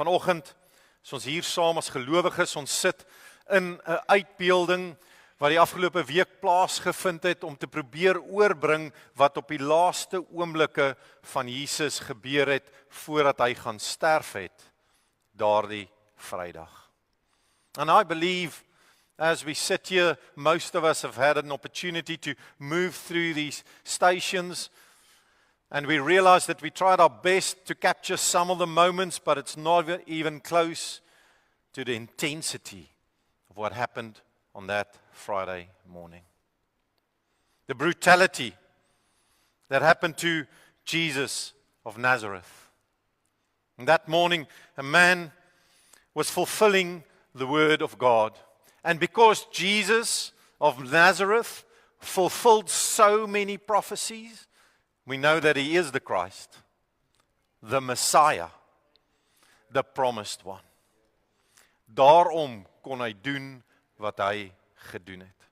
Vanoggend is ons hier saam as gelowiges, ons sit in 'n uitbeelding wat die afgelope week plaasgevind het om te probeer oorbring wat op die laaste oomblikke van Jesus gebeur het voordat hy gaan sterf het daardie Vrydag. And I believe as we sit here, most of us have had an opportunity to move through these stations, and we realize that we tried our best to capture some of the moments, but it's not even close to the intensity of what happened on that Friday morning. The brutality that happened to Jesus of Nazareth. And that morning, a man was fulfilling the word of God. And because Jesus of Nazareth fulfilled so many prophecies, we know that he is the Christ, the Messiah, the promised one. Daarom kon hy doen wat hy gedoen het.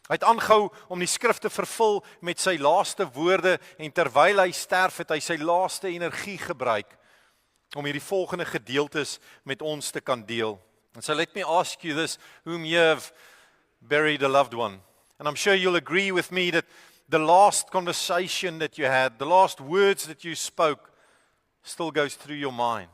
Hy het aangehou om die skrif te vervul met sy laaste woorde en terwyl hy sterf het hy sy laaste energie gebruik om hierdie volgende gedeeltes met ons te kan deel. And so let me ask you this, whom you have buried a loved one. And I'm sure you'll agree with me that the last conversation that you had, the last words that you spoke, still goes through your mind.